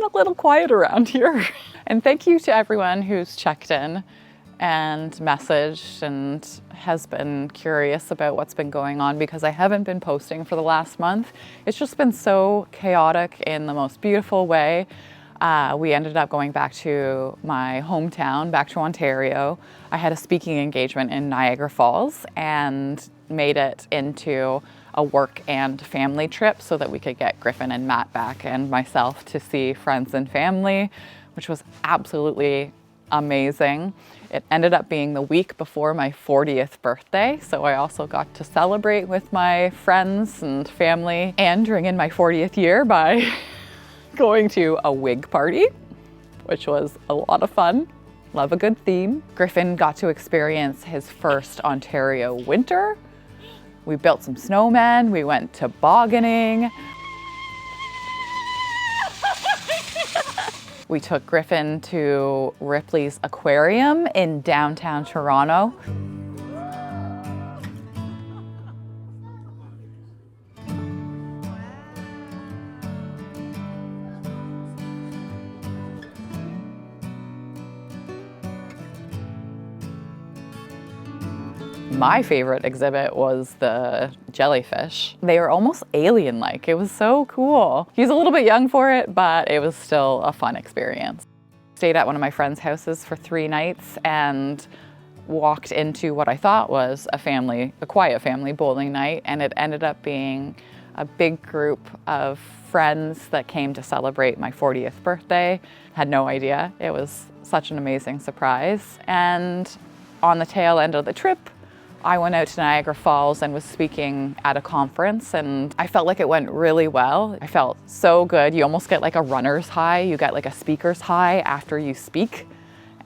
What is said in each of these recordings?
been a little quiet around here. And thank you to everyone who's checked in and messaged and has been curious about what's been going on, because I haven't been posting for the last month. It's just been so chaotic in the most beautiful way. We ended up going back to my hometown, back to Ontario. I had a speaking engagement in Niagara Falls and made it into a work and family trip so that we could get Griffin and Matt back and myself to see friends and family, which was absolutely amazing. It ended up being the week before my 40th birthday, so I also got to celebrate with my friends and family and ring in my 40th year by going to a wig party, which was a lot of fun. Love a good theme. Griffin got to experience his first Ontario winter. We built some snowmen, we went tobogganing. We took Griffin to Ripley's Aquarium in downtown Toronto. My favorite exhibit was the jellyfish. They were almost alien-like. It was so cool. He's a little bit young for it, but it was still a fun experience. Stayed at one of my friends' houses for 3 nights and walked into what I thought was a quiet family bowling night, and it ended up being a big group of friends that came to celebrate my 40th birthday. Had no idea. It was such an amazing surprise. And on the tail end of the trip, I went out to Niagara Falls and was speaking at a conference, and I felt like it went really well. I felt so good. You almost get like a runner's high. You get like a speaker's high after you speak,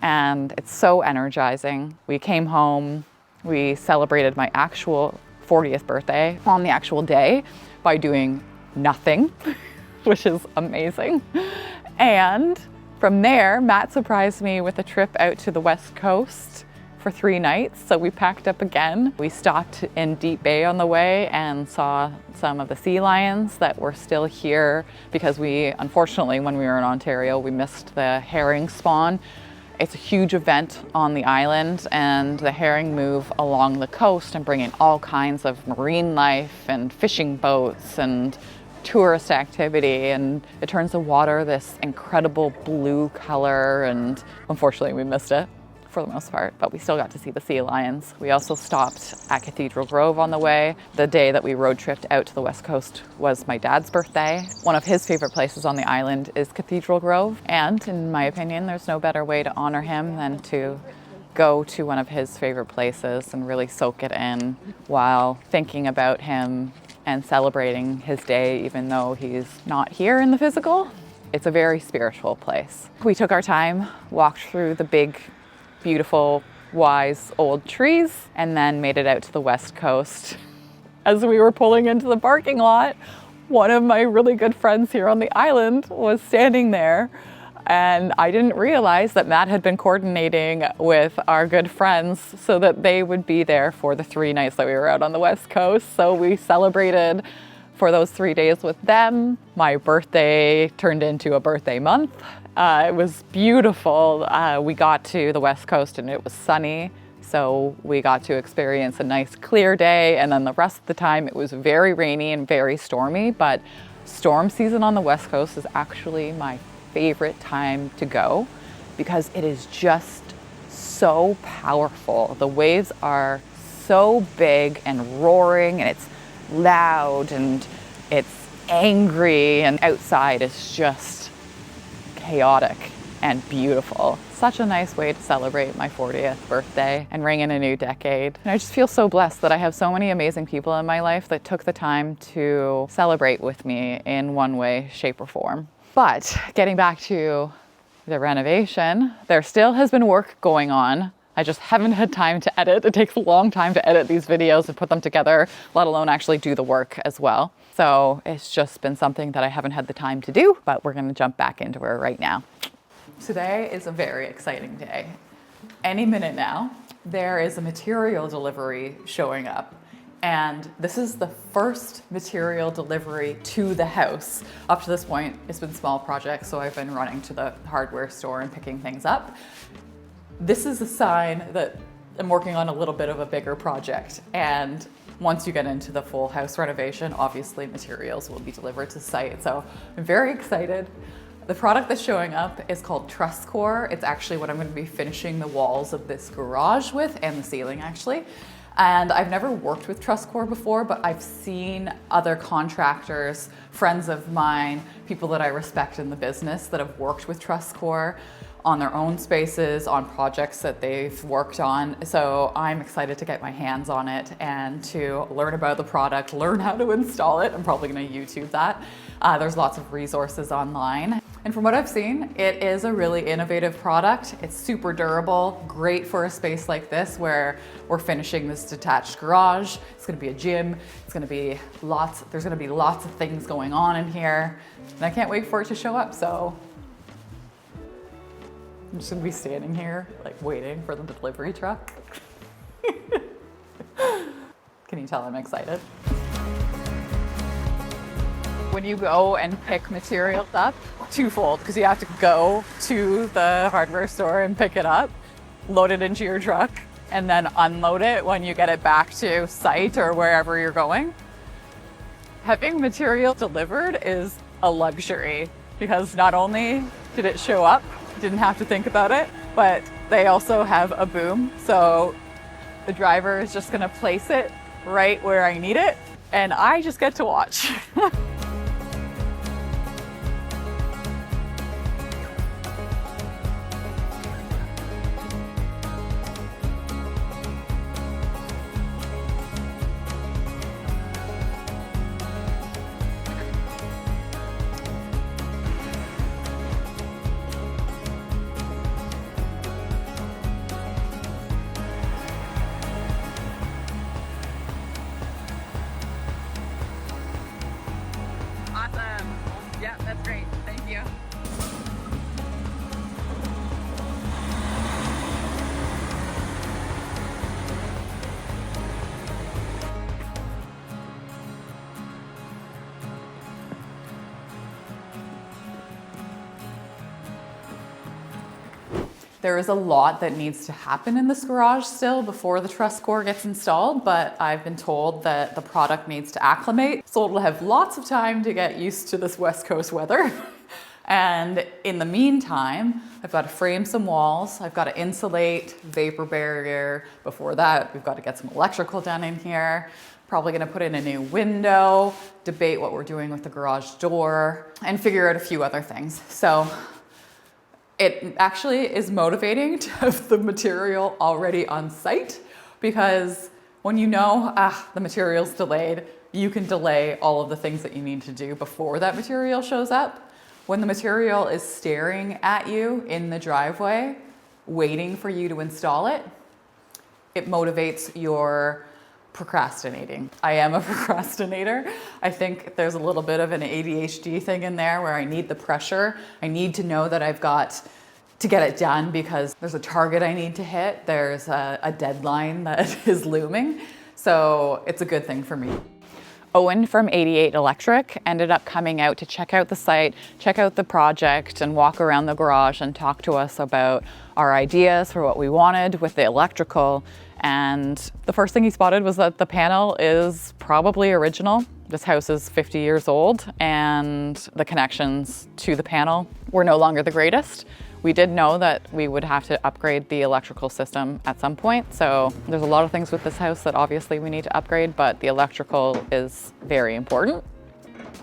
and it's so energizing. We came home, we celebrated my actual 40th birthday on the actual day by doing nothing, which is amazing. And from there, Matt surprised me with a trip out to the West Coast for 3 nights. So we packed up again. We stopped in Deep Bay on the way and saw some of the sea lions that were still here, because unfortunately, when we were in Ontario, we missed the herring spawn. It's a huge event on the island, and the herring move along the coast and bring in all kinds of marine life and fishing boats and tourist activity, and it turns the water this incredible blue color, and unfortunately we missed it for the most part, but we still got to see the sea lions. We also stopped at Cathedral Grove on the way. The day that we road tripped out to the West Coast was my dad's birthday. One of his favorite places on the island is Cathedral Grove, and in my opinion, there's no better way to honor him than to go to one of his favorite places and really soak it in while thinking about him and celebrating his day, even though he's not here in the physical. It's a very spiritual place. We took our time, walked through the big, beautiful, wise old trees, and then made it out to the West Coast. As we were pulling into the parking lot, one of my really good friends here on the island was standing there, and I didn't realize that Matt had been coordinating with our good friends so that they would be there for the 3 nights that we were out on the West Coast. So we celebrated for those 3 days with them. My birthday turned into a birthday month. It was beautiful. We got to the West Coast and it was sunny, so we got to experience a nice clear day, and then the rest of the time it was very rainy and very stormy, but storm season on the West Coast is actually my favorite time to go because it is just so powerful. The waves are so big and roaring, and it's loud and it's angry, and outside is just chaotic and beautiful. Such a nice way to celebrate my 40th birthday and ring in a new decade. And I just feel so blessed that I have so many amazing people in my life that took the time to celebrate with me in one way, shape, or form. But getting back to the renovation, there still has been work going on. I just haven't had time to edit. It takes a long time to edit these videos and put them together, let alone actually do the work as well. So it's just been something that I haven't had the time to do, but we're gonna jump back into it right now. Today is a very exciting day. Any minute now, there is a material delivery showing up. and this is the first material delivery to the house. Up to this point, it's been small projects, so I've been running to the hardware store and picking things up. This is a sign that I'm working on a little bit of a bigger project, and once you get into the full house renovation, obviously materials will be delivered to site, so I'm very excited. The product that's showing up is called Trusscore. It's actually what I'm going to be finishing the walls of this garage with, and the ceiling actually. And I've never worked with Trusscore before, but I've seen other contractors, friends of mine, people that I respect in the business that have worked with Trusscore on their own spaces, on projects that they've worked on. So I'm excited to get my hands on it and to learn about the product, learn how to install it. I'm probably gonna YouTube that. There's lots of resources online. And from what I've seen, it is a really innovative product. It's super durable, great for a space like this where we're finishing this detached garage. It's gonna be a gym. It's gonna be there's gonna be lots of things going on in here. And I can't wait for it to show up, so I'm just gonna be standing here, like waiting for the delivery truck. Can you tell I'm excited? When you go and pick materials up, twofold, because you have to go to the hardware store and pick it up, load it into your truck, and then unload it when you get it back to site or wherever you're going. Having material delivered is a luxury, because not only did it show up, didn't have to think about it, but they also have a boom. So the driver is just gonna place it right where I need it, and I just get to watch. Awesome. Yeah, that's great. Thank you. There is a lot that needs to happen in this garage still before the Trusscore gets installed, but I've been told that the product needs to acclimate, so it'll have lots of time to get used to this West Coast weather. And in the meantime, I've got to frame some walls, I've got to insulate, vapor barrier. Before that, we've got to get some electrical done in here. Probably gonna put in a new window, debate what we're doing with the garage door, and figure out a few other things. So it actually is motivating to have the material already on site, because when you know, the material's delayed, you can delay all of the things that you need to do before that material shows up. When the material is staring at you in the driveway, waiting for you to install it, it motivates your procrastinating. I am a procrastinator. I think there's a little bit of an ADHD thing in there where I need the pressure. I need to know that I've got to get it done because there's a target I need to hit. There's a deadline that is looming. So it's a good thing for me. Owen from 88 Electric ended up coming out to check out the site, check out the project, and walk around the garage and talk to us about our ideas for what we wanted with the electrical. And the first thing he spotted was that the panel is probably original. This house is 50 years old, and the connections to the panel were no longer the greatest. We did know that we would have to upgrade the electrical system at some point. So there's a lot of things with this house that obviously we need to upgrade, but the electrical is very important.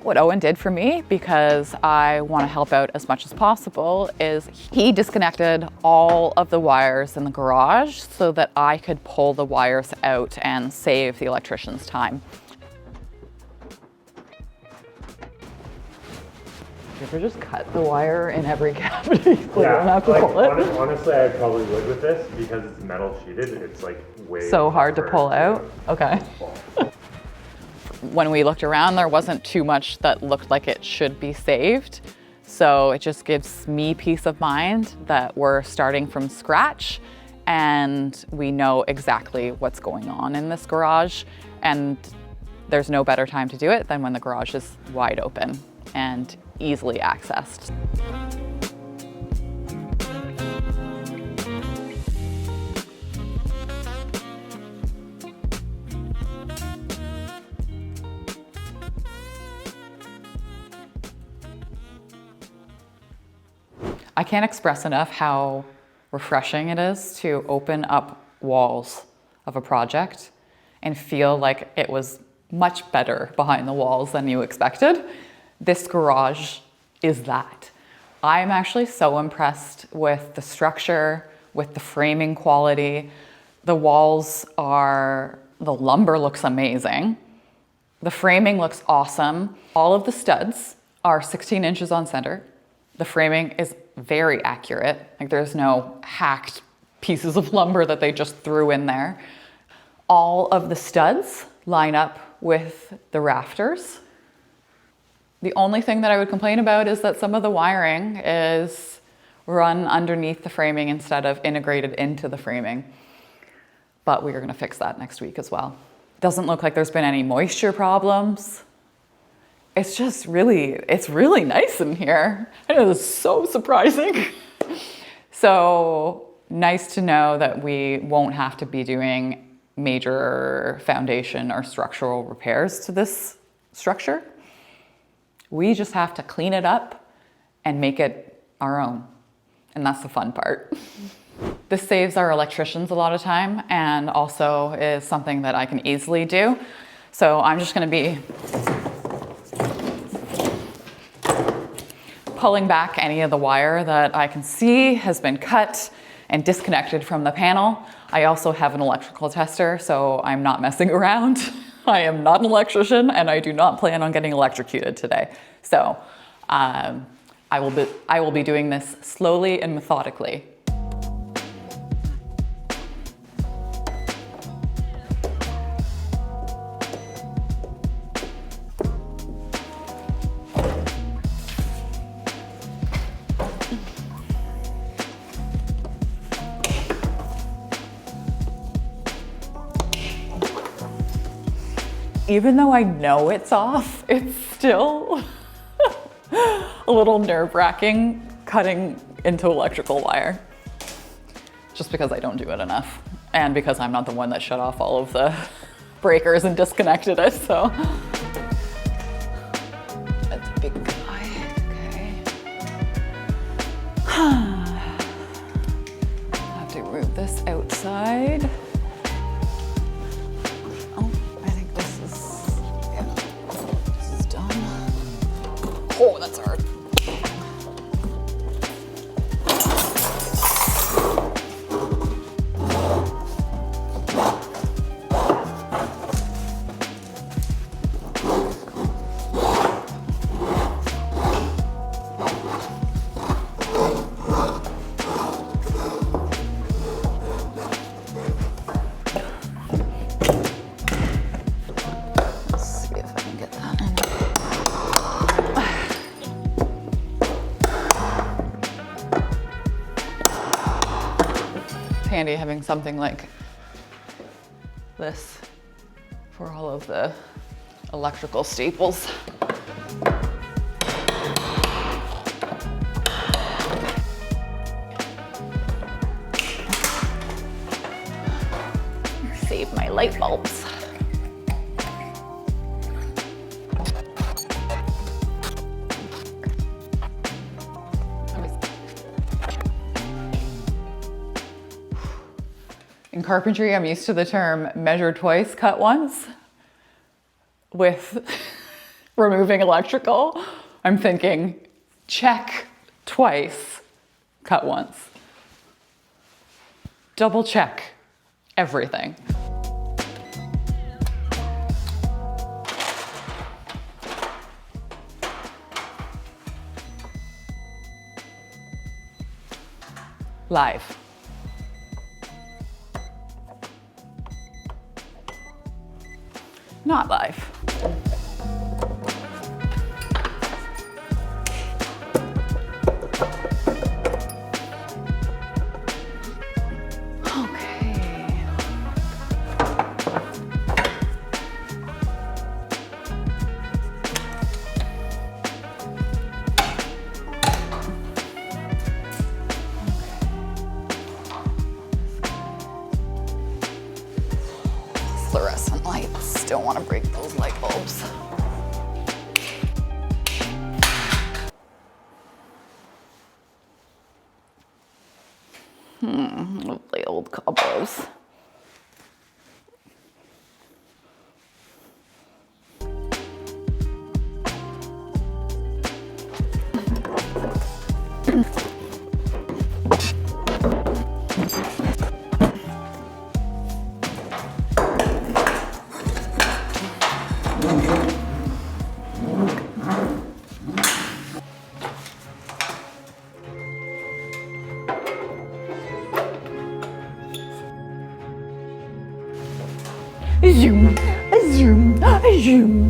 What Owen did for me, because I want to help out as much as possible, is he disconnected all of the wires in the garage so that I could pull the wires out and save the electrician's time. You ever just cut the wire in every cavity so you don't have to pull it? Honestly, I probably would with this because it's metal sheeted. It's like way so hard to pull out. Okay. When we looked around, there wasn't too much that looked like it should be saved. So it just gives me peace of mind that we're starting from scratch and we know exactly what's going on in this garage. And there's no better time to do it than when the garage is wide open and easily accessed. I can't express enough how refreshing it is to open up walls of a project and feel like it was much better behind the walls than you expected. This garage is that. I'm actually so impressed with the structure, with the framing quality. The walls the lumber looks amazing. The framing looks awesome. All of the studs are 16 inches on center. The framing is very accurate. Like there's no hacked pieces of lumber that they just threw in there. All of the studs line up with the rafters. The only thing that I would complain about is that some of the wiring is run underneath the framing instead of integrated into the framing. But we are gonna fix that next week as well. Doesn't look like there's been any moisture problems. It's just it's really nice in here. It is so surprising. So nice to know that we won't have to be doing major foundation or structural repairs to this structure. We just have to clean it up and make it our own. And that's the fun part. This saves our electricians a lot of time and also is something that I can easily do. So I'm just gonna be pulling back any of the wire that I can see has been cut and disconnected from the panel. I also have an electrical tester, so I'm not messing around. I am not an electrician and I do not plan on getting electrocuted today. So I will be doing this slowly and methodically. Even though I know it's off, it's still a little nerve-wracking cutting into electrical wire. Just because I don't do it enough. And because I'm not the one that shut off all of the breakers and disconnected it, so. That's a big guy, okay. I'll have to remove this outside. Oh, that's hard. Handy having something like this for all of the electrical staples. Save my light bulbs. In carpentry, I'm used to the term measure twice, cut once. With removing electrical, I'm thinking check twice, cut once. Double check everything. Live. Not live. Okay. Lovely old cobwebs. Zoom, zoom, zoom,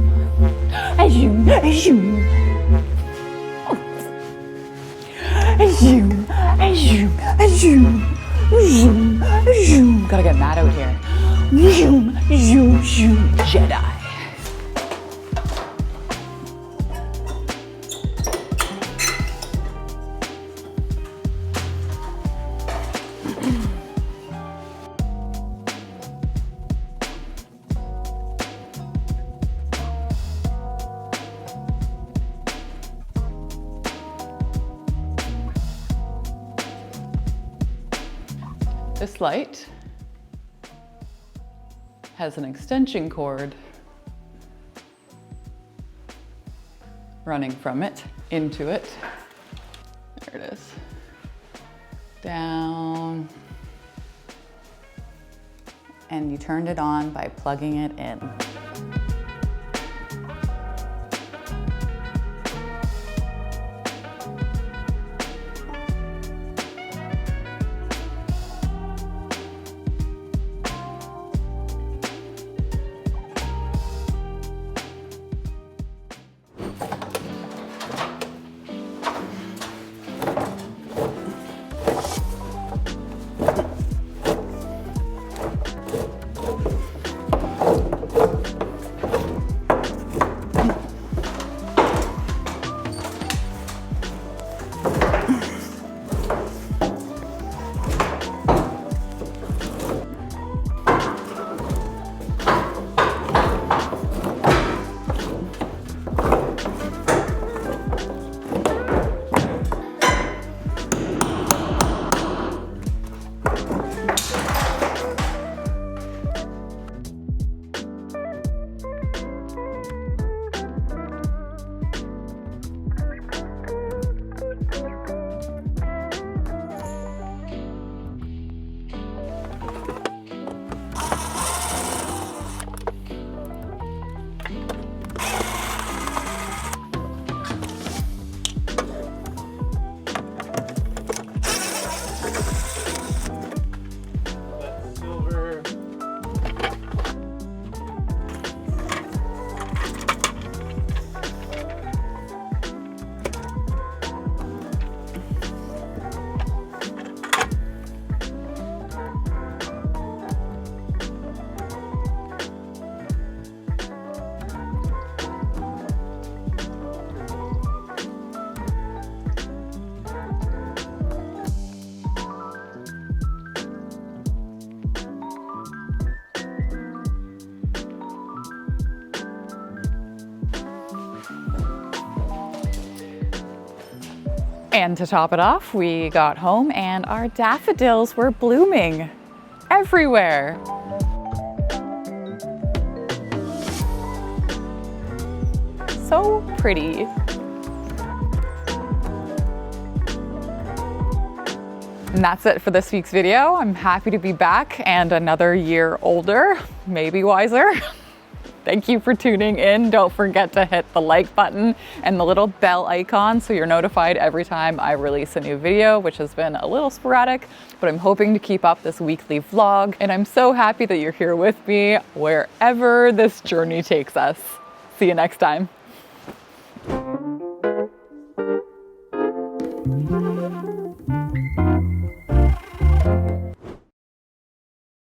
zoom, zoom. Zoom, zoom, zoom, zoom, zoom. Gotta get Matt out here. Zoom, zoom, zoom, Jedi. This light has an extension cord running from it into it. There it is. Down. And you turned it on by plugging it in. And to top it off, we got home and our daffodils were blooming everywhere. So pretty. And that's it for this week's video. I'm happy to be back and another year older, maybe wiser. Thank you for tuning in. Don't forget to hit the like button and the little bell icon so you're notified every time I release a new video, which has been a little sporadic, but I'm hoping to keep up this weekly vlog. And I'm so happy that you're here with me wherever this journey takes us. See you next time.